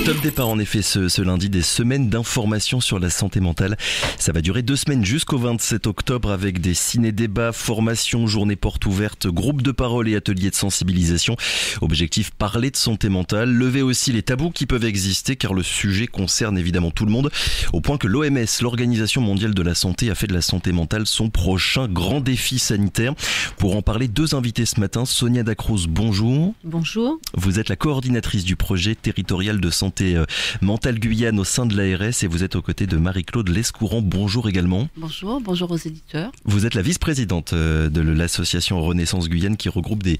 Top départ en effet ce lundi des semaines d'information sur la santé mentale. Ça va durer 2 semaines jusqu'au 27 octobre avec des ciné-débats, formations, journées portes ouvertes, groupes de parole et ateliers de sensibilisation. Objectif, parler de santé mentale, lever aussi les tabous qui peuvent exister car le sujet concerne évidemment tout le monde. Au point que l'OMS, l'Organisation mondiale de la santé, a fait de la santé mentale son prochain grand défi sanitaire. Pour en parler, 2 invités ce matin. Sonia Dacruz, bonjour. Bonjour. Vous êtes la coordinatrice du projet territorial de santé mentale Guyane au sein de l'ARS et vous êtes aux côtés de Marie-Claude Lescourant. Bonjour également. Bonjour, bonjour aux éditeurs. Vous êtes la vice-présidente de l'association Renaissance Guyane qui regroupe des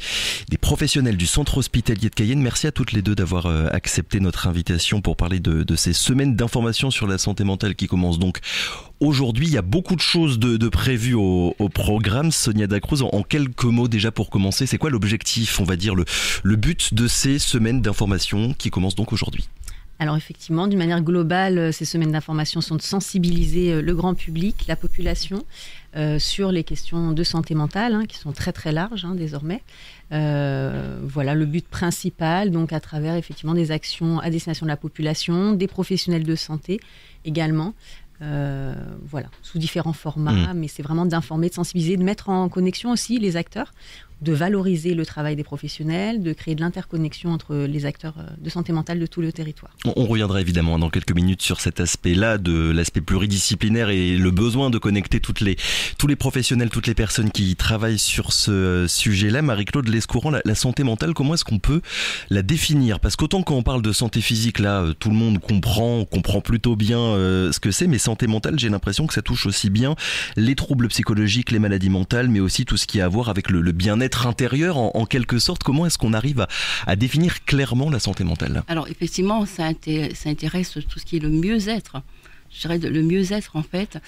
professionnels du centre hospitalier de Cayenne. Merci à toutes les deux d'avoir accepté notre invitation pour parler de ces semaines d'information sur la santé mentale qui commencent donc aujourd'hui. Il y a beaucoup de choses de prévues au programme. Sonia Dacruz, en quelques mots déjà pour commencer, c'est quoi l'objectif, on va dire le but de ces semaines d'information qui commencent donc aujourd'hui? Alors effectivement, d'une manière globale, ces semaines d'information sont de sensibiliser le grand public, la population, sur les questions de santé mentale, qui sont très très larges désormais. Voilà le but principal, donc à travers effectivement des actions à destination de la population, des professionnels de santé également. Voilà, sous différents formats, mais c'est vraiment d'informer, de sensibiliser, de mettre en connexion aussi les acteurs, de valoriser le travail des professionnels, de créer de l'interconnexion entre les acteurs de santé mentale de tout le territoire. On reviendra évidemment dans quelques minutes sur cet aspect-là, de l'aspect pluridisciplinaire et le besoin de connecter tous les professionnels, toutes les personnes qui travaillent sur ce sujet-là. Marie-Claude Lescourant, la santé mentale, comment est-ce qu'on peut la définir? Parce qu'autant quand on parle de santé physique, là, tout le monde comprend plutôt bien ce que c'est, mais santé mentale, j'ai l'impression que ça touche aussi bien les troubles psychologiques, les maladies mentales, mais aussi tout ce qui a à voir avec le bien-être intérieur en quelque sorte. Comment est-ce qu'on arrive à définir clairement la santé mentale? Alors effectivement, ça intéresse tout ce qui est le mieux-être. Je dirais le mieux-être en fait.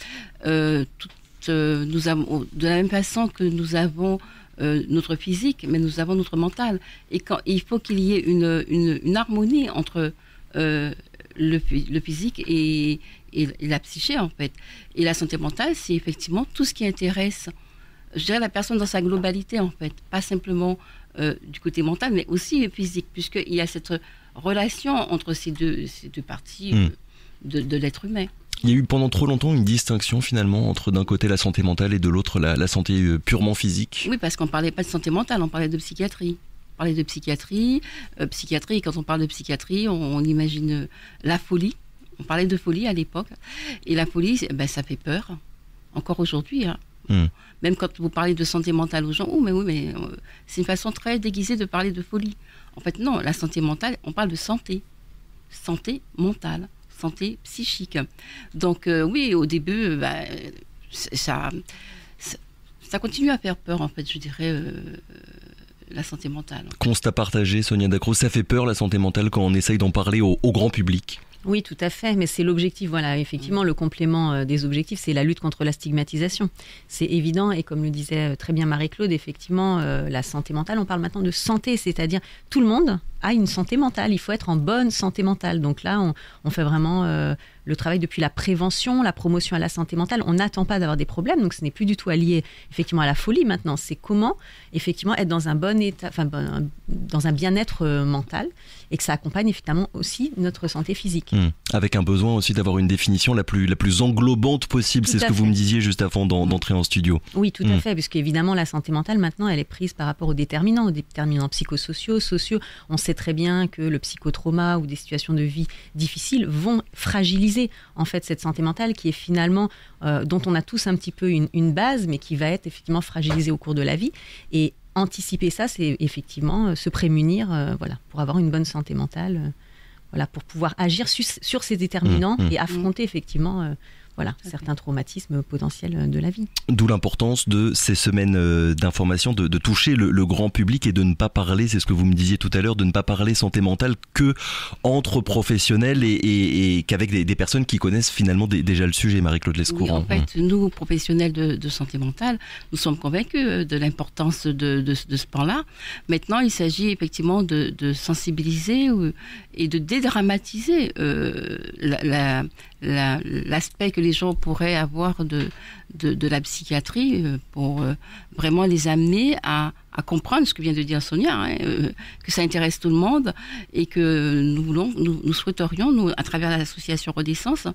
Nous avons, de la même façon que nous avons notre physique, mais nous avons notre mental. Et il faut qu'il y ait une harmonie entre le physique et la psyché en fait. Et la santé mentale, c'est effectivement tout ce qui intéresse, je dirais, la personne dans sa globalité en fait, pas simplement du côté mental, mais aussi physique, puisqu'il y a cette relation entre ces deux parties de l'être humain. Il y a eu pendant trop longtemps une distinction finalement entre d'un côté la santé mentale et de l'autre la santé purement physique. Oui, parce qu'on ne parlait pas de santé mentale, on parlait de psychiatrie. On parlait de psychiatrie, quand on parle de psychiatrie, on imagine la folie. On parlait de folie à l'époque. Et la folie, ça fait peur, encore aujourd'hui. Même quand vous parlez de santé mentale aux gens, mais c'est une façon très déguisée de parler de folie. En fait, non, la santé mentale, on parle de santé mentale, santé psychique. Donc oui, au début, ça continue à faire peur, en fait, je dirais, la santé mentale. Constat partagé, Sonia Dacruz, ça fait peur la santé mentale quand on essaye d'en parler au grand public? Oui, tout à fait, mais c'est l'objectif. Voilà, effectivement, le complément des objectifs, c'est la lutte contre la stigmatisation. C'est évident, et comme le disait très bien Marie-Claude, effectivement, la santé mentale, on parle maintenant de santé, c'est-à-dire tout le monde a une santé mentale. Il faut être en bonne santé mentale. Donc là, on fait vraiment le travail depuis la prévention, la promotion à la santé mentale. On n'attend pas d'avoir des problèmes, donc ce n'est plus du tout allié effectivement à la folie maintenant. C'est comment effectivement être dans un bon état, dans un bien-être mental, et que ça accompagne effectivement aussi notre santé physique. Avec un besoin aussi d'avoir une définition la plus englobante possible. C'est ce que vous me disiez juste avant d'entrer en studio. Oui, tout à fait, puisque évidemment la santé mentale maintenant elle est prise par rapport aux déterminants psychosociaux, sociaux. On sait très bien que le psychotrauma ou des situations de vie difficiles vont fragiliser en fait cette santé mentale qui est finalement dont on a tous un petit peu une base, mais qui va être effectivement fragilisée au cours de la vie. Et anticiper ça, c'est effectivement se prémunir, pour avoir une bonne santé mentale, pour pouvoir agir sur ces déterminants et affronter effectivement certains traumatismes potentiels de la vie. D'où l'importance de ces semaines d'information, de toucher le grand public et de ne pas parler, c'est ce que vous me disiez tout à l'heure, de ne pas parler santé mentale que entre professionnels et qu'avec des personnes qui connaissent finalement déjà le sujet. Marie-Claude Lescourant. Oui, en fait, nous, professionnels de santé mentale, nous sommes convaincus de l'importance de ce pan-là. Maintenant, il s'agit effectivement de sensibiliser et de dédramatiser l'aspect que les gens pourraient avoir de la psychiatrie pour vraiment les amener à à comprendre ce que vient de dire Sonia, que ça intéresse tout le monde et que nous souhaiterions, nous, à travers l'association Renaissance,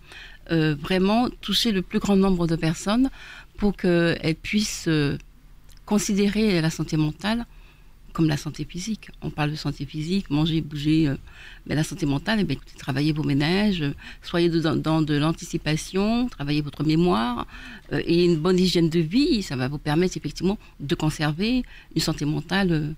vraiment toucher le plus grand nombre de personnes pour qu'elles puissent considérer la santé mentale comme la santé physique. On parle de santé physique, manger, bouger, mais la santé mentale, écoutez, travaillez vos ménages, soyez dans de l'anticipation, travaillez votre mémoire et une bonne hygiène de vie, ça va vous permettre effectivement de conserver une santé mentale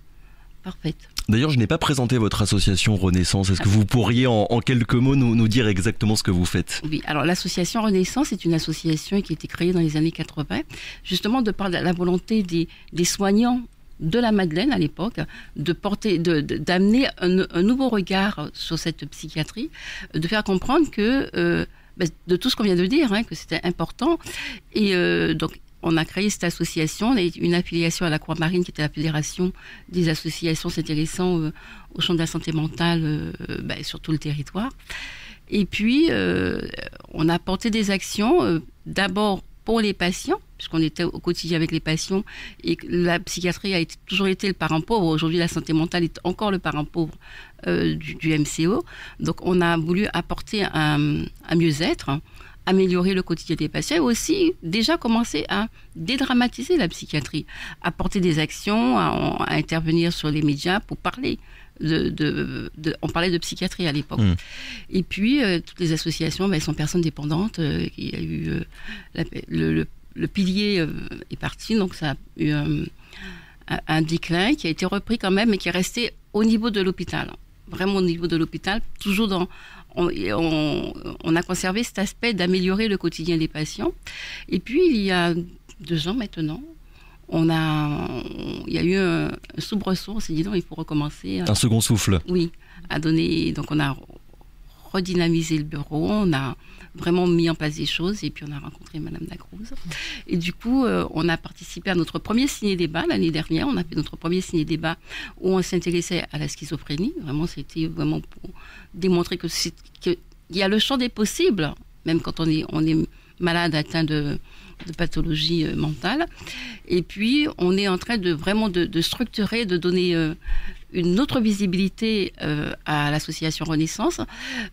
parfaite. D'ailleurs, je n'ai pas présenté votre association Renaissance. Est-ce que vous pourriez en quelques mots nous dire exactement ce que vous faites ? Oui, alors l'association Renaissance est une association qui a été créée dans les années 80, justement de par la volonté des soignants de la Madeleine à l'époque, d'amener un nouveau regard sur cette psychiatrie, de faire comprendre que, de tout ce qu'on vient de dire, que c'était important. Et donc, on a créé cette association, on a une affiliation à la Croix-Marine, qui était la fédération des associations s'intéressant au champ de la santé mentale sur tout le territoire. Et puis, on a porté des actions, d'abord pour les patients, puisqu'on était au quotidien avec les patients et que la psychiatrie a toujours été le parent pauvre. Aujourd'hui, la santé mentale est encore le parent pauvre du MCO. Donc, on a voulu apporter un mieux-être, améliorer le quotidien des patients et aussi déjà commencer à dédramatiser la psychiatrie, apporter des actions, à intervenir sur les médias pour parler. On parlait de psychiatrie à l'époque. Et puis, toutes les associations, elles sont personnes dépendantes. Il y a eu le pilier est parti, donc ça a eu un déclin qui a été repris quand même, mais qui est resté au niveau de l'hôpital. Vraiment au niveau de l'hôpital, toujours on a conservé cet aspect d'améliorer le quotidien des patients. Et puis, il y a 2 ans maintenant, il y a eu un soubresaut, on s'est dit non, il faut recommencer. Un second souffle. Oui, donc on a redynamisé le bureau, on a vraiment mis en place des choses et puis on a rencontré Madame Lacruz. Et du coup, on a participé à notre premier ciné-débat l'année dernière. On a fait notre premier ciné-débat où on s'intéressait à la schizophrénie. Vraiment, c'était vraiment pour démontrer qu'il y a le champ des possibles, même quand on est malade, atteint de pathologie mentale. Et puis, on est en train de structurer, de donner une autre visibilité à l'association Renaissance.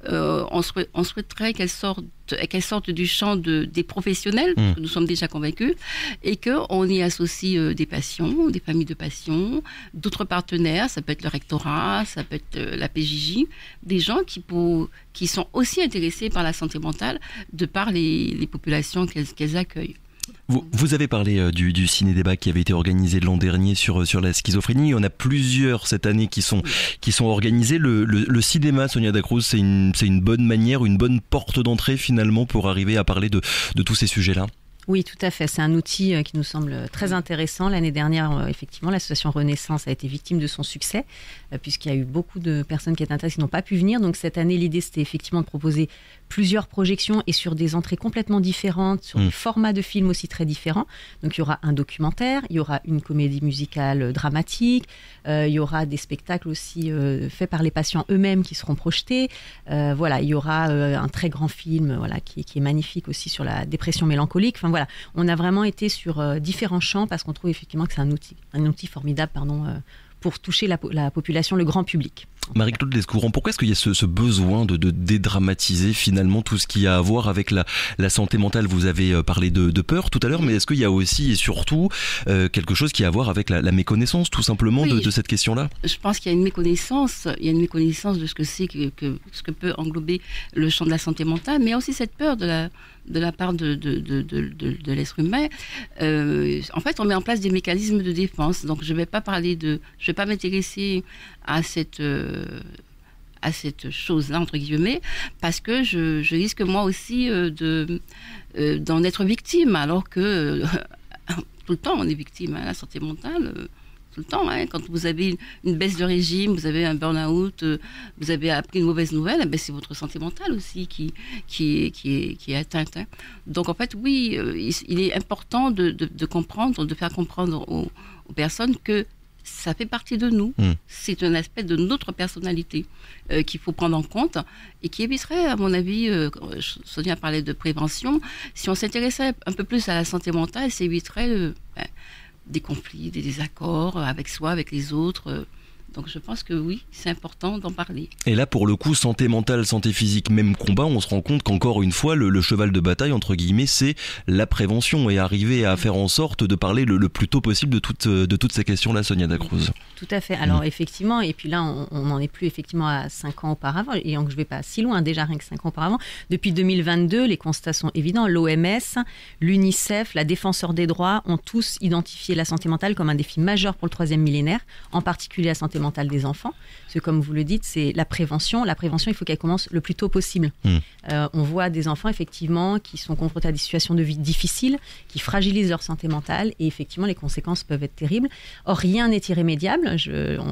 On souhaiterait qu'elle sorte du champ des professionnels, parce que nous sommes déjà convaincus, et qu'on y associe des patients, des familles de patients, d'autres partenaires, ça peut être le rectorat, ça peut être la PJJ, des gens qui sont aussi intéressés par la santé mentale de par les populations qu'elles accueillent. Vous avez parlé du ciné-débat qui avait été organisé l'an dernier sur la schizophrénie. Il y en a plusieurs cette année qui sont organisés. Le cinéma, Sonia Dacruz, c'est une bonne manière, une bonne porte d'entrée finalement pour arriver à parler de tous ces sujets-là. Oui, tout à fait. C'est un outil qui nous semble très intéressant. L'année dernière, effectivement, l'association Renaissance a été victime de son succès, puisqu'il y a eu beaucoup de personnes qui étaient intéressées qui n'ont pas pu venir. Donc cette année, l'idée, c'était effectivement de proposer plusieurs projections et sur des entrées complètement différentes, sur des formats de films aussi très différents. Donc il y aura un documentaire, il y aura une comédie musicale dramatique, il y aura des spectacles aussi faits par les patients eux-mêmes qui seront projetés. Il y aura un très grand film qui est magnifique aussi sur la dépression mélancolique. Enfin voilà, on a vraiment été sur différents champs parce qu'on trouve effectivement que c'est un outil formidable pour toucher la population, le grand public. Marie-Claude Lescourant, pourquoi est-ce qu'il y a ce besoin de dédramatiser finalement tout ce qui a à voir avec la santé mentale ? Vous avez parlé de peur tout à l'heure, mais est-ce qu'il y a aussi et surtout quelque chose qui a à voir avec la méconnaissance tout simplement de cette question-là ? Je pense qu'il y a une méconnaissance de ce que c'est ce que peut englober le champ de la santé mentale, mais il y a aussi cette peur de la part de l'être humain. En fait, on met en place des mécanismes de défense. Donc, je ne vais pas m'intéresser à cette chose-là, entre guillemets, parce que je risque moi aussi d'en être victime, alors que tout le temps on est victime. La santé mentale, tout le temps. Quand vous avez une baisse de régime, vous avez un burn-out, vous avez appris une mauvaise nouvelle, c'est votre santé mentale aussi qui est atteinte. Donc en fait, oui, il est important de comprendre, de faire comprendre aux personnes que ça fait partie de nous. C'est un aspect de notre personnalité qu'il faut prendre en compte et qui éviterait, à mon avis, Sonia parlait de prévention, si on s'intéressait un peu plus à la santé mentale, ça éviterait des conflits, des désaccords avec soi, avec les autres. Donc je pense que oui, c'est important d'en parler. Et là, pour le coup, santé mentale, santé physique, même combat, on se rend compte qu'encore une fois, le cheval de bataille, entre guillemets, c'est la prévention et arriver à faire en sorte de parler le plus tôt possible de toutes ces questions-là, Sonia Dacruz. Tout à fait. Alors effectivement, et puis là, on n'en est plus effectivement à 5 ans auparavant, et donc je ne vais pas si loin, déjà rien que 5 ans auparavant. Depuis 2022, les constats sont évidents. L'OMS, l'UNICEF, la Défenseure des droits ont tous identifié la santé mentale comme un défi majeur pour le 3e millénaire, en particulier la santé mentale des enfants. Parce que comme vous le dites, c'est la prévention. La prévention, il faut qu'elle commence le plus tôt possible. On voit des enfants, effectivement, qui sont confrontés à des situations de vie difficiles, qui fragilisent leur santé mentale, et effectivement, les conséquences peuvent être terribles. Or, rien n'est irrémédiable.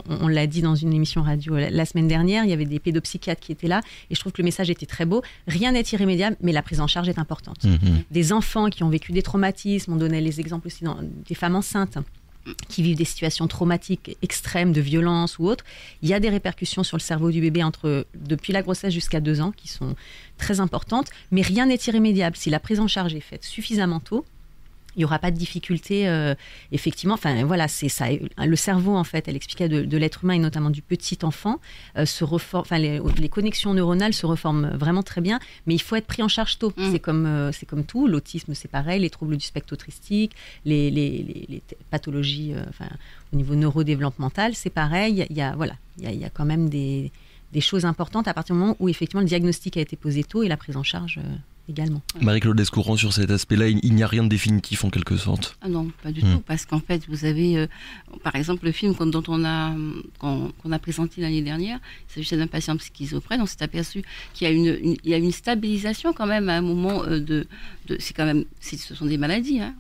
On l'a dit dans une émission radio la semaine dernière, il y avait des pédopsychiatres qui étaient là, et je trouve que le message était très beau. Rien n'est irrémédiable, mais la prise en charge est importante. Des enfants qui ont vécu des traumatismes, on donnait les exemples aussi des femmes enceintes, qui vivent des situations traumatiques extrêmes de violence ou autres, il y a des répercussions sur le cerveau du bébé depuis la grossesse jusqu'à 2 ans qui sont très importantes, mais rien n'est irrémédiable. Si la prise en charge est faite suffisamment tôt, il n'y aura pas de difficulté, effectivement. Enfin, voilà, c'est ça. Le cerveau, en fait, elle expliquait de l'être humain et notamment du petit enfant, se reforme. Enfin, les connexions neuronales se reforment vraiment très bien, mais il faut être pris en charge tôt. C'est comme tout. L'autisme, c'est pareil. Les troubles du spectre autistique, les pathologies, au niveau neurodéveloppemental, c'est pareil. Il y a quand même des choses importantes à partir du moment où effectivement le diagnostic a été posé tôt et la prise en charge. Également. Marie-Claude Lescourant, sur cet aspect-là, il n'y a rien de définitif en quelque sorte. Ah non, pas du tout, parce qu'en fait, vous avez, par exemple, le film qu'on a présenté l'année dernière, il s'agissait d'un patient schizophrène, on s'est aperçu qu'il y a une stabilisation quand même à un moment ce sont des maladies, hein,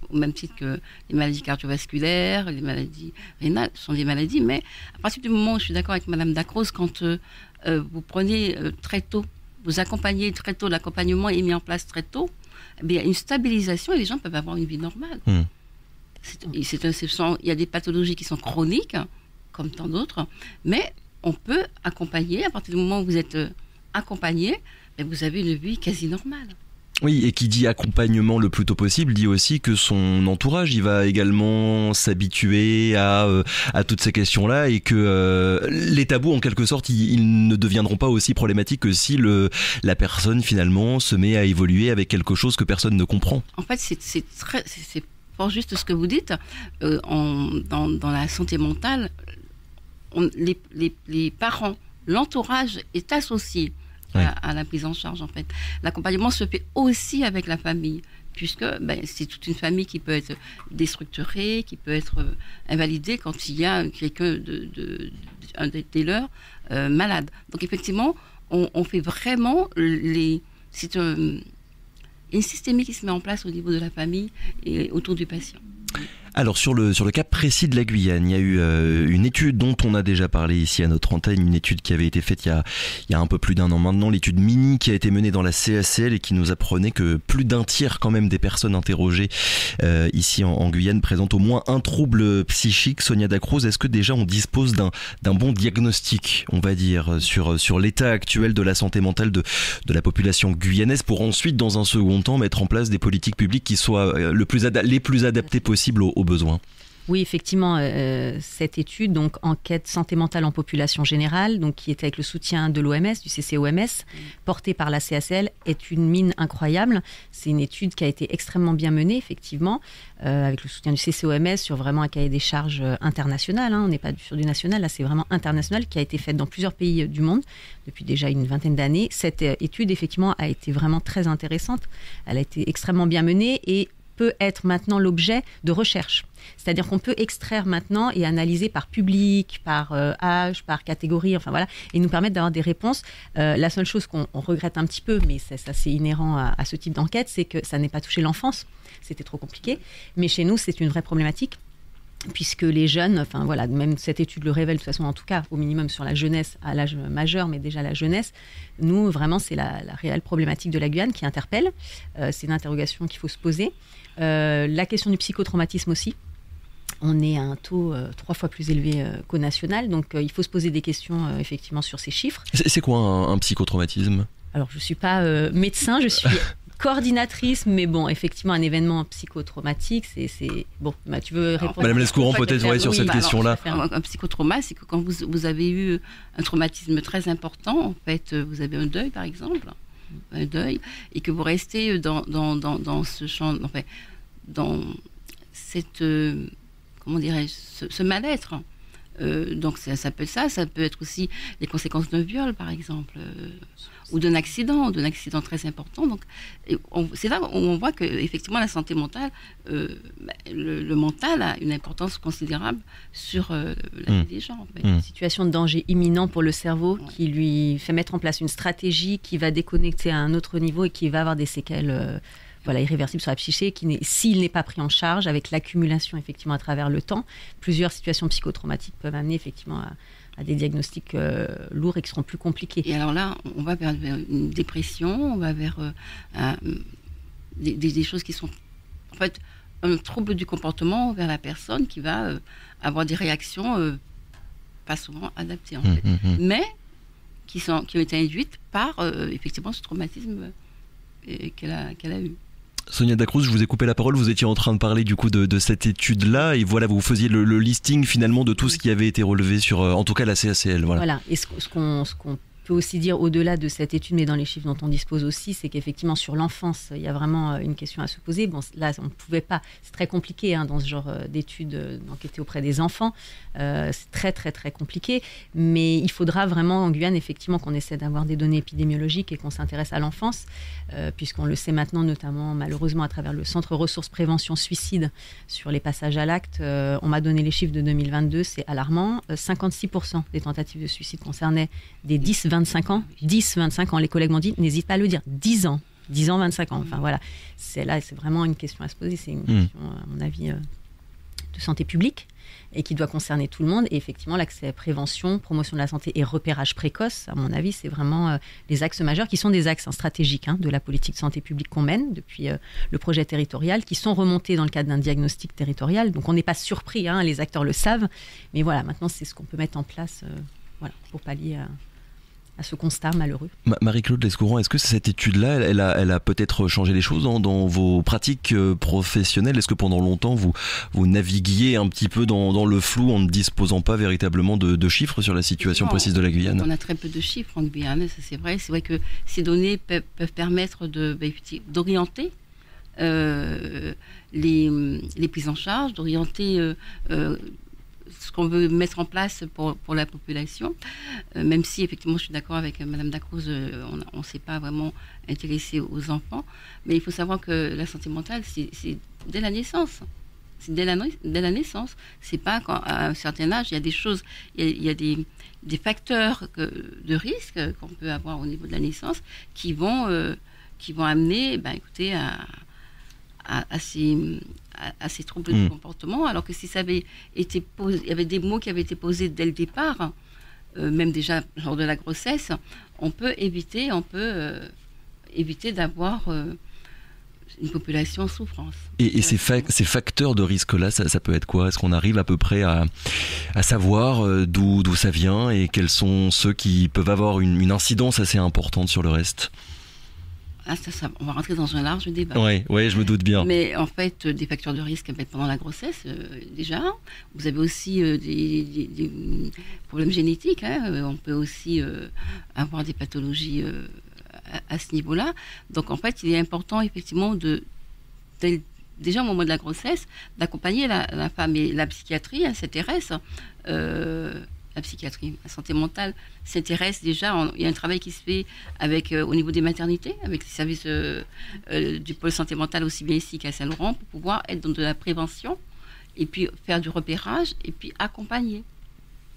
au même titre que les maladies cardiovasculaires, les maladies rénales, ce sont des maladies, mais à partir du moment où je suis d'accord avec Madame Dacruz, quand vous prenez très tôt, vous accompagnez très tôt, l'accompagnement est mis en place très tôt, il y a une stabilisation et les gens peuvent avoir une vie normale. Il y a des pathologies qui sont chroniques, comme tant d'autres, mais on peut accompagner, à partir du moment où vous êtes accompagné, vous avez une vie quasi normale. Oui, et qui dit accompagnement le plus tôt possible, dit aussi que son entourage, il va également s'habituer à toutes ces questions-là et que les tabous, en quelque sorte, ils ne deviendront pas aussi problématiques que si la personne, finalement, se met à évoluer avec quelque chose que personne ne comprend. En fait, c'est fort juste ce que vous dites. Dans la santé mentale, les parents, l'entourage est associé à la prise en charge, en fait. L'accompagnement se fait aussi avec la famille, puisque c'est toute une famille qui peut être déstructurée, qui peut être invalidée quand il y a quelqu'un un des leurs malade. Donc effectivement, on fait vraiment c'est une systémie qui se met en place au niveau de la famille et autour du patient. Alors sur le cas précis de la Guyane, il y a eu une étude dont on a déjà parlé ici à notre antenne, une étude qui avait été faite il y a un peu plus d'1 an maintenant, l'étude MINI qui a été menée dans la CACL et qui nous apprenait que plus d'un tiers quand même des personnes interrogées ici en Guyane présentent au moins un trouble psychique. Sonia Dacruz, est-ce que déjà on dispose d'un bon diagnostic, on va dire, sur l'état actuel de la santé mentale de la population guyanaise pour ensuite, dans un second temps, mettre en place des politiques publiques qui soient les plus adaptées possibles aux besoins? Oui, effectivement, cette étude, donc enquête santé mentale en population générale, donc qui est avec le soutien de l'OMS, du CCOMS, portée par la CACL, est une mine incroyable. C'est une étude qui a été extrêmement bien menée, effectivement, avec le soutien du CCOMS sur vraiment un cahier des charges international. On n'est pas sur du national, là c'est vraiment international, qui a été faite dans plusieurs pays du monde depuis déjà une 20aine d'années. Cette étude, effectivement, a été vraiment très intéressante. Elle a été extrêmement bien menée et peut être maintenant l'objet de recherche. C'est-à-dire qu'on peut extraire maintenant et analyser par public, par âge, par catégorie, enfin voilà, et nous permettre d'avoir des réponses. La seule chose qu'on regrette un petit peu, mais ça c'est inhérent à ce type d'enquête, c'est que ça n'ait pas touché l'enfance. C'était trop compliqué. Mais chez nous, c'est une vraie problématique, puisque les jeunes, enfin voilà, même cette étude le révèle de toute façon, en tout cas au minimum sur la jeunesse, à l'âge majeur, mais déjà la jeunesse, nous vraiment c'est la réelle problématique de la Guyane qui interpelle. C'est une interrogation qu'il faut se poser. La question du psychotraumatisme aussi. On est à un taux 3 fois plus élevé qu'au national, donc il faut se poser des questions effectivement sur ces chiffres. C'est quoi un psychotraumatisme ? Alors je ne suis pas médecin, je suis coordinatrice, mais bon, effectivement, un événement psychotraumatique, c'est... Bon, tu veux répondre? Madame Lescouron, peut-être sur cette question-là. Un psychotrauma, c'est que quand vous avez eu un traumatisme très important, en fait, vous avez un deuil, par exemple, un deuil, et que vous restez dans ce champ, enfin, dans cette... comment dirais-je, ce mal-être. Donc ça peut être ça peut être aussi les conséquences d'un viol, par exemple, ou d'un accident très important. Donc c'est là où on voit que effectivement la santé mentale, le mental a une importance considérable sur la vie des gens. En fait. Une situation de danger imminent pour le cerveau qui lui fait mettre en place une stratégie qui va déconnecter à un autre niveau et qui va avoir des séquelles irréversible sur la psyché, s'il n'est pas pris en charge, avec l'accumulation effectivement à travers le temps, plusieurs situations psychotraumatiques peuvent amener effectivement à des diagnostics lourds et qui seront plus compliqués. Et alors là, on va vers une dépression, on va vers des choses qui sont en fait un trouble du comportement vers la personne qui va avoir des réactions pas souvent adaptées en fait, mais qui ont été induites par effectivement ce traumatisme qu'elle a eu. Sonia Dacruz, je vous ai coupé la parole, vous étiez en train de parler du coup de cette étude-là, et voilà, vous faisiez le listing finalement de tout ce qui avait été relevé sur, en tout cas la CACL. Voilà, et ce qu'on peut aussi dire au-delà de cette étude, mais dans les chiffres dont on dispose aussi, c'est qu'effectivement sur l'enfance, il y a vraiment une question à se poser. Bon, là, on ne pouvait pas, c'est très compliqué dans ce genre d'études d'enquêter auprès des enfants, c'est très très très compliqué, mais il faudra vraiment en Guyane effectivement qu'on essaie d'avoir des données épidémiologiques et qu'on s'intéresse à l'enfance, puisqu'on le sait maintenant notamment malheureusement à travers le Centre Ressources Prévention Suicide sur les passages à l'acte. On m'a donné les chiffres de 2022, c'est alarmant, 56% des tentatives de suicide concernaient des 10-25 ans. 10-25 ans, les collègues m'ont dit, n'hésite pas à le dire, 10 ans, 25 ans. Enfin voilà, c'est vraiment une question à se poser. C'est une question, à mon avis, de santé publique et qui doit concerner tout le monde. Et effectivement, l'accès prévention, promotion de la santé et repérage précoce, à mon avis, c'est vraiment les axes majeurs qui sont des axes stratégiques de la politique de santé publique qu'on mène depuis le projet territorial, qui sont remontés dans le cadre d'un diagnostic territorial. Donc on n'est pas surpris, les acteurs le savent. Mais voilà, maintenant, c'est ce qu'on peut mettre en place pour pallier à ce constat malheureux. Marie-Claude Lescouron, est-ce que cette étude-là, elle a peut-être changé les choses dans vos pratiques professionnelles? Est-ce que pendant longtemps, vous naviguiez un petit peu dans le flou en ne disposant pas véritablement de chiffres sur la situation précise de la Guyane? On a très peu de chiffres en Guyane, ça c'est vrai. C'est vrai que ces données peuvent permettre d'orienter les prises en charge, d'orienter ce qu'on veut mettre en place pour la population, même si effectivement je suis d'accord avec Madame Dacruz, on ne s'est pas vraiment intéressé aux enfants, mais il faut savoir que la santé mentale, c'est dès la naissance. C'est dès la naissance. C'est pas quand, à un certain âge, il y a des choses, il y a des facteurs de risque qu'on peut avoir au niveau de la naissance qui vont amener, écoutez, à ces troubles de comportement, alors que si ça avait été posé, il y avait des mots qui avaient été posés dès le départ, même déjà lors de la grossesse, on peut éviter d'avoir une population en souffrance. Et ces facteurs de risque-là, ça peut être quoi? Est-ce qu'on arrive à peu près à savoir d'où ça vient et quels sont ceux qui peuvent avoir une incidence assez importante sur le reste? On va rentrer dans un large débat. Oui, je me doute bien. Mais en fait, des facteurs de risque pendant la grossesse, déjà. Vous avez aussi des problèmes génétiques. On peut aussi avoir des pathologies à ce niveau-là. Donc, en fait, il est important, effectivement, déjà au moment de la grossesse, d'accompagner la femme. Et la psychiatrie s'intéresse. La psychiatrie, la santé mentale s'intéresse déjà. Il y a un travail qui se fait au niveau des maternités, avec les services du pôle santé mentale aussi bien ici qu'à Saint-Laurent, pour pouvoir être dans de la prévention et puis faire du repérage et puis accompagner.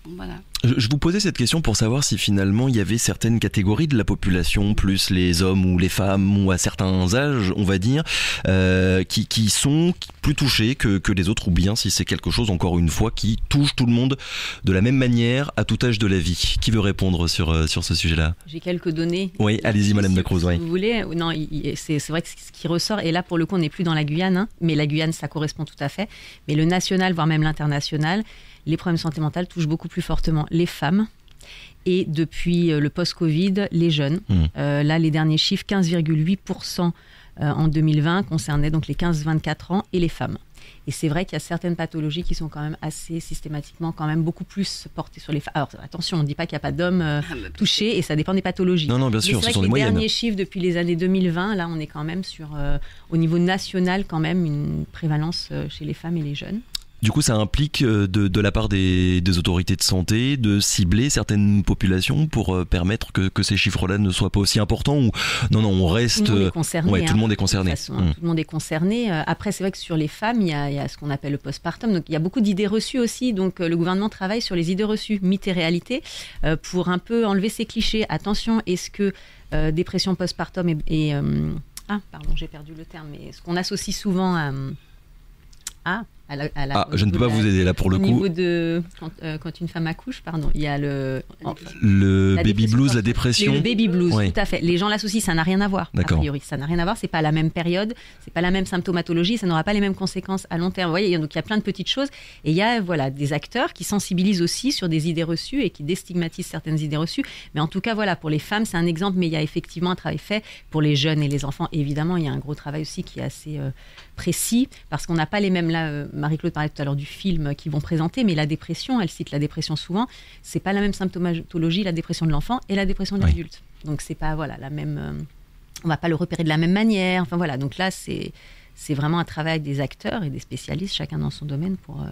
Voilà. Je vous posais cette question pour savoir si finalement il y avait certaines catégories de la population, plus les hommes ou les femmes ou à certains âges, on va dire, qui sont plus touchés que les autres, ou bien si c'est quelque chose, encore une fois, qui touche tout le monde de la même manière à tout âge de la vie. Qui veut répondre sur ce sujet-là? J'ai quelques données. Oui, allez-y Madame Dacruz. Si vous voulez. Non, c'est vrai que ce qui ressort, et là pour le coup on n'est plus dans la Guyane, mais la Guyane ça correspond tout à fait, mais le national, voire même l'international, les problèmes de santé mentale touchent beaucoup plus fortement les femmes et depuis le post-Covid, les jeunes. Là, les derniers chiffres, 15,8% en 2020 concernait donc les 15-24 ans et les femmes. Et c'est vrai qu'il y a certaines pathologies qui sont quand même assez systématiquement quand même beaucoup plus portées sur les femmes. Alors attention, on ne dit pas qu'il n'y a pas d'hommes touchés et ça dépend des pathologies. Non, bien sûr, mais c'est vrai ce sont que des moyennes. Les derniers chiffres depuis les années 2020, là on est quand même sur, au niveau national quand même, une prévalence chez les femmes et les jeunes. Du coup, ça implique de la part des autorités de santé de cibler certaines populations pour permettre que ces chiffres-là ne soient pas aussi importants ou non, on reste... Tout le monde est concerné. Tout le monde est concerné. De toute façon, tout le monde est concerné. Après, c'est vrai que sur les femmes, il y a ce qu'on appelle le postpartum. Donc, il y a beaucoup d'idées reçues aussi. Donc, le gouvernement travaille sur les idées reçues, mythes et réalités, pour un peu enlever ces clichés. Attention, est-ce que dépression postpartum pardon, j'ai perdu le terme, mais ce qu'on associe souvent je ne peux pas vous aider là pour le coup. Au niveau de quand une femme accouche, pardon, il y a le baby blues, la dépression. Le baby blues, oui. Tout à fait. Les gens l'associent, ça n'a rien à voir. D'accord. A priori, ça n'a rien à voir. C'est pas la même période, c'est pas la même symptomatologie, ça n'aura pas les mêmes conséquences à long terme. Vous voyez, donc il y a plein de petites choses. Et il y a des acteurs qui sensibilisent aussi sur des idées reçues et qui déstigmatisent certaines idées reçues. Mais en tout cas, pour les femmes, c'est un exemple. Mais il y a effectivement un travail fait pour les jeunes et les enfants. Et évidemment, il y a un gros travail aussi qui est assez précis parce qu'on n'a pas les mêmes là. Marie-Claude parlait tout à l'heure du film qu'ils vont présenter, mais la dépression, elle cite la dépression souvent, c'est pas la même symptomatologie, la dépression de l'enfant et la dépression de l'adulte. Donc c'est pas la même, on va pas le repérer de la même manière. Enfin voilà, donc là c'est vraiment un travail des acteurs et des spécialistes, chacun dans son domaine, pour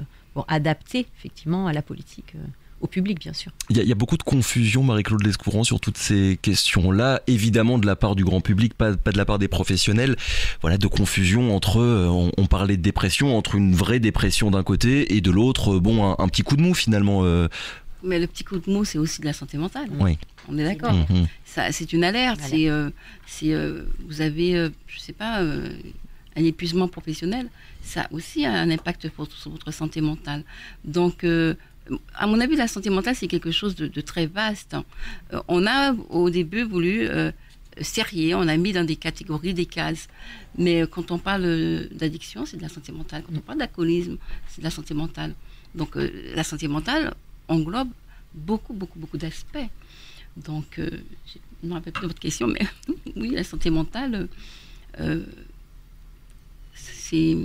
adapter effectivement à la politique. Au public, bien sûr. Il y a beaucoup de confusion, Marie-Claude Lescourant, sur toutes ces questions-là. Évidemment, de la part du grand public, pas de la part des professionnels. Voilà, de confusion entre, on parlait de dépression, entre une vraie dépression d'un côté et de l'autre, un petit coup de mou finalement. Mais le petit coup de mou, c'est aussi de la santé mentale. Oui. On est d'accord. Ça, c'est une alerte. Vous avez, un épuisement professionnel. Ça a aussi un impact sur votre santé mentale. Donc, à mon avis, la santé mentale, c'est quelque chose de très vaste. On a, au début, voulu serrer, on a mis dans des catégories, des cases. Mais quand on parle d'addiction, c'est de la santé mentale. Quand on parle d'alcoolisme, c'est de la santé mentale. Donc, la santé mentale englobe beaucoup d'aspects. Donc, je ne me rappelle plus de votre question, mais oui, la santé mentale, c'est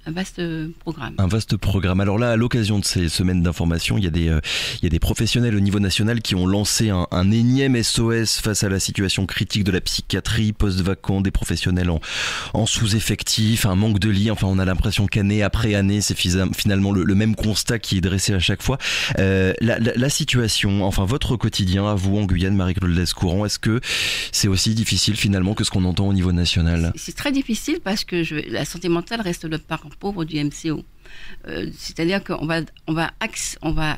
un vaste programme. Un vaste programme. Alors là, à l'occasion de ces semaines d'information, il y a des professionnels au niveau national qui ont lancé un énième SOS face à la situation critique de la psychiatrie post-vacant, des professionnels en sous-effectif, un manque de lits. Enfin, on a l'impression qu'année après année, c'est finalement le même constat qui est dressé à chaque fois. La situation, enfin votre quotidien à vous en Guyane, Marie-Claude Lescourant, est-ce que c'est aussi difficile finalement que ce qu'on entend au niveau national ? C'est très difficile parce que la santé mentale reste le parent pauvre du MCO. C'est-à-dire qu'on va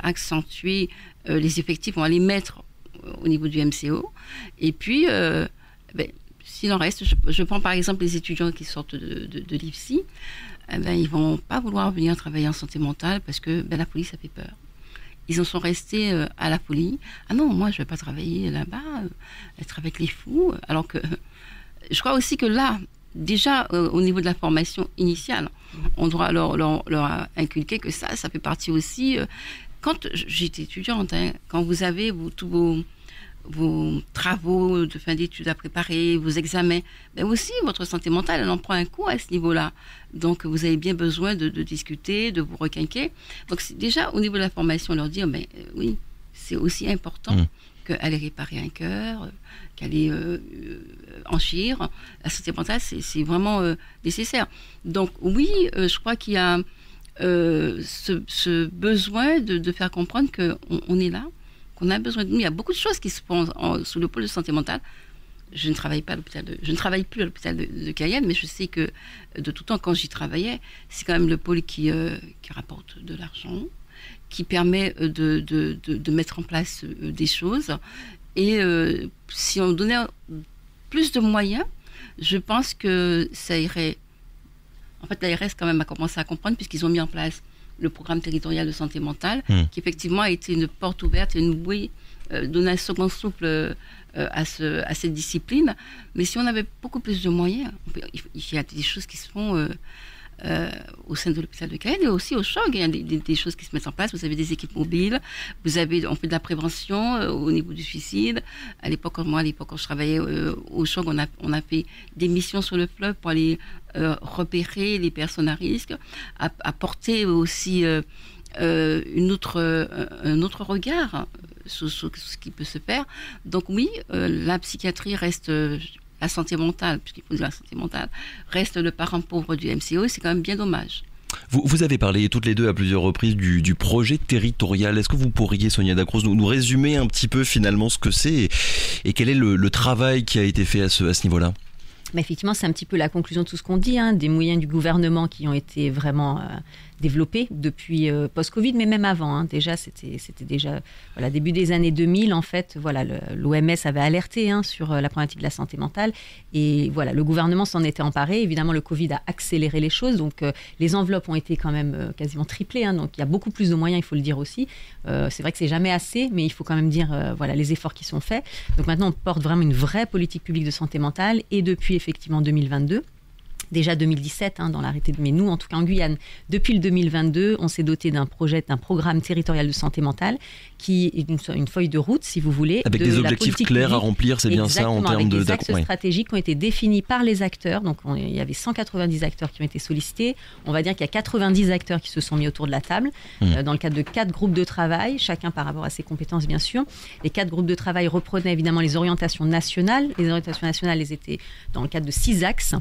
accentuer les effectifs, on va les mettre au niveau du MCO. Et puis, s'il en reste, je prends par exemple les étudiants qui sortent de l'IFSI, ils ne vont pas vouloir venir travailler en santé mentale parce que la folie, ça fait peur. Ils en sont restés à la folie. Ah non, moi, je ne vais pas travailler là-bas, être avec les fous. Alors que je crois aussi que là, déjà, au niveau de la formation initiale, on doit leur inculquer que ça fait partie aussi... quand j'étais étudiante, quand vous avez tous vos travaux de fin d'études à préparer, vos examens, aussi votre santé mentale, elle en prend un coup à ce niveau-là. Donc, vous avez bien besoin de discuter, de vous requinquer. Donc, déjà, au niveau de la formation, leur dire, oui, c'est aussi important qu'aller réparer un cœur, qu'aller enchir. La santé mentale, c'est vraiment nécessaire. Donc, oui, je crois qu'il y a ce besoin de faire comprendre qu'on est là, qu'on a besoin de nous. Il y a beaucoup de choses qui se font sous le pôle de santé mentale. Je ne travaille plus à l'hôpital de Cayenne, mais je sais que de tout temps, quand j'y travaillais, c'est quand même le pôle qui rapporte de l'argent, qui permet de mettre en place des choses. Et si on donnait plus de moyens, je pense que ça irait. En fait, l'ARS quand même a commencé à comprendre puisqu'ils ont mis en place le programme territorial de santé mentale, qui effectivement a été une porte ouverte et une bouée, donner un second souffle à cette discipline. Mais si on avait beaucoup plus de moyens, il y a des choses qui se font au sein de l'hôpital de Cayenne et aussi au CHOG. Il y a des choses qui se mettent en place. Vous avez des équipes mobiles, on fait de la prévention au niveau du suicide. À l'époque, quand je travaillais au CHOG, on a fait des missions sur le fleuve pour aller repérer les personnes à risque, apporter aussi un autre regard sur ce qui peut se faire. Donc oui, la psychiatrie reste... la santé mentale, puisqu'il faut dire la santé mentale, reste le parent pauvre du MCO, et c'est quand même bien dommage. Vous avez parlé toutes les deux à plusieurs reprises du projet territorial. Est-ce que vous pourriez, Sonia Dacruz, nous résumer un petit peu finalement ce que c'est et quel est le travail qui a été fait à ce niveau-là ? Mais effectivement, c'est un petit peu la conclusion de tout ce qu'on dit, des moyens du gouvernement qui ont été vraiment développés depuis post-Covid, mais même avant. Déjà, c'était déjà début des années 2000. En fait, l'OMS avait alerté sur la problématique de la santé mentale. Et voilà, le gouvernement s'en était emparé. Évidemment, le Covid a accéléré les choses. Donc, les enveloppes ont été quand même quasiment triplées. Donc, il y a beaucoup plus de moyens, il faut le dire aussi. C'est vrai que c'est jamais assez, mais il faut quand même dire les efforts qui sont faits. Donc, maintenant, on porte vraiment une vraie politique publique de santé mentale. Et depuis, effectivement, 2022, déjà 2017 dans l'arrêté, mais nous, en tout cas en Guyane, depuis le 2022, on s'est doté d'un programme territorial de santé mentale qui est une feuille de route, si vous voulez. Avec des objectifs clairs à remplir, c'est bien ça en termes de... Avec des axes stratégiques qui ont été définis par les acteurs. Donc il y avait 190 acteurs qui ont été sollicités. On va dire qu'il y a 90 acteurs qui se sont mis autour de la table dans le cadre de 4 groupes de travail, chacun par rapport à ses compétences bien sûr. Les 4 groupes de travail reprenaient évidemment les orientations nationales. Les orientations nationales, elles étaient dans le cadre de 6 axes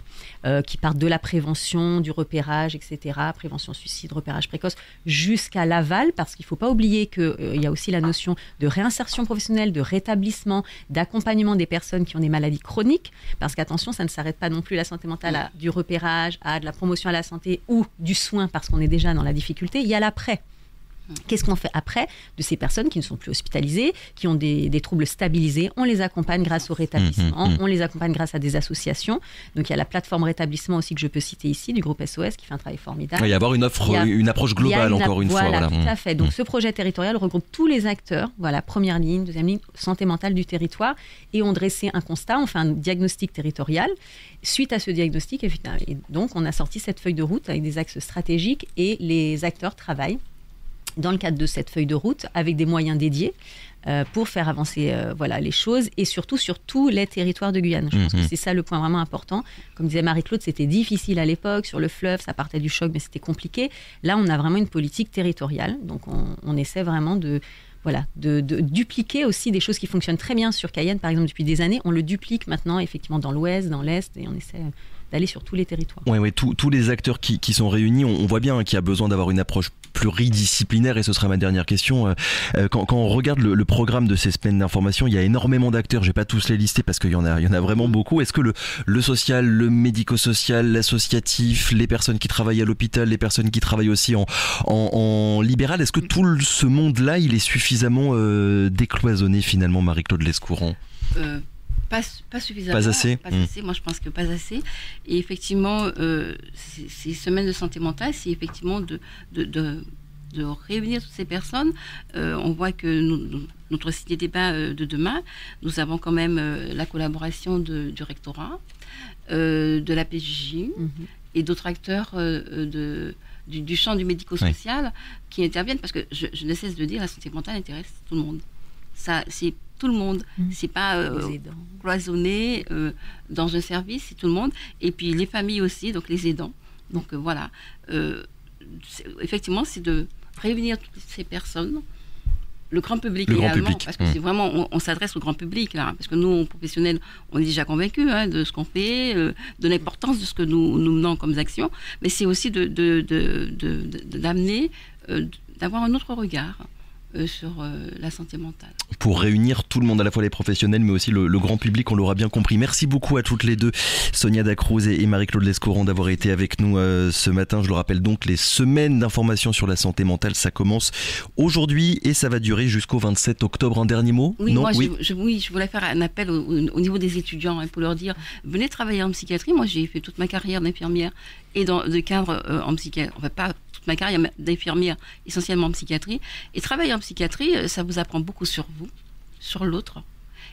qui partent de la prévention, du repérage, etc. Prévention suicide, repérage précoce, jusqu'à l'aval, parce qu'il ne faut pas oublier qu'il y a aussi la notion de réinsertion professionnelle, de rétablissement, d'accompagnement des personnes qui ont des maladies chroniques, parce qu'attention, ça ne s'arrête pas non plus la santé mentale à du repérage, à de la promotion à la santé ou du soin, parce qu'on est déjà dans la difficulté. Il y a l'après. Qu'est-ce qu'on fait après de ces personnes qui ne sont plus hospitalisées, qui ont des troubles stabilisés? On les accompagne grâce au rétablissement, on les accompagne grâce à des associations. Donc il y a la plateforme rétablissement aussi que je peux citer ici, du groupe SOS, qui fait un travail formidable. Il y a avoir une approche globale encore une fois. Voilà, tout à fait. Donc ce projet territorial regroupe tous les acteurs, première ligne, deuxième ligne, santé mentale du territoire, et on dressait un constat, on fait un diagnostic territorial. Suite à ce diagnostic, et donc on a sorti cette feuille de route avec des axes stratégiques et les acteurs travaillent dans le cadre de cette feuille de route, avec des moyens dédiés pour faire avancer les choses, et surtout sur tous les territoires de Guyane. Je pense que c'est ça le point vraiment important. Comme disait Marie-Claude, c'était difficile à l'époque, sur le fleuve, ça partait du CHOG, mais c'était compliqué. Là, on a vraiment une politique territoriale, donc on essaie vraiment de dupliquer aussi des choses qui fonctionnent très bien sur Cayenne, par exemple, depuis des années. On le duplique maintenant, effectivement, dans l'Ouest, dans l'Est, et on essaie d'aller sur tous les territoires. Oui, tous les acteurs qui sont réunis, on voit bien qu'il y a besoin d'avoir une approche pluridisciplinaire, et ce sera ma dernière question. Quand on regarde le programme de ces semaines d'information, il y a énormément d'acteurs, je ne vais pas tous les lister parce qu'il y en a vraiment beaucoup. Est-ce que le social, le médico-social, l'associatif, les personnes qui travaillent à l'hôpital, les personnes qui travaillent aussi en libéral, est-ce que tout ce monde-là, il est suffisamment décloisonné finalement, Marie-Claude Lescourant? Pas suffisamment. Pas assez. Moi, je pense que pas assez. Et effectivement, ces semaines de santé mentale, c'est effectivement de réunir toutes ces personnes. On voit que notre site des débats de demain, nous avons quand même la collaboration du rectorat, de la PJJ et d'autres acteurs du champ du médico-social qui interviennent, parce que je ne cesse de dire, la santé mentale intéresse tout le monde. Ça, c'est tout le monde, c'est pas cloisonné dans un service, c'est tout le monde, et puis les familles aussi, donc les aidants. Donc effectivement, c'est de réunir toutes ces personnes, le grand public également, parce que c'est vraiment, on s'adresse au grand public là, parce que nous, professionnels, on est déjà convaincus de ce qu'on fait, de l'importance de ce que nous menons comme action, mais c'est aussi d'amener, d'avoir un autre regard sur la santé mentale. Pour réunir tout le monde, à la fois les professionnels mais aussi le grand public, on l'aura bien compris. Merci beaucoup à toutes les deux, Sonia Dacruz et Marie-Claude Lescourant, d'avoir été avec nous ce matin. Je le rappelle donc, les semaines d'information sur la santé mentale, ça commence aujourd'hui et ça va durer jusqu'au 27 octobre. Un dernier mot? Oui, je voulais faire un appel au niveau des étudiants pour leur dire, venez travailler en psychiatrie. Moi, j'ai fait toute ma carrière d'infirmière et de cadre en psychiatrie. Enfin, pas toute ma carrière d'infirmière, essentiellement en psychiatrie. Et travailler en psychiatrie, ça vous apprend beaucoup sur vous, sur l'autre.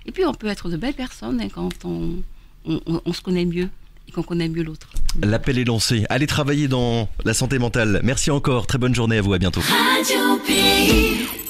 Et puis, on peut être de belles personnes quand on se connaît mieux et qu'on connaît mieux l'autre. L'appel est lancé. Allez travailler dans la santé mentale. Merci encore. Très bonne journée à vous. À bientôt. Radio Pays.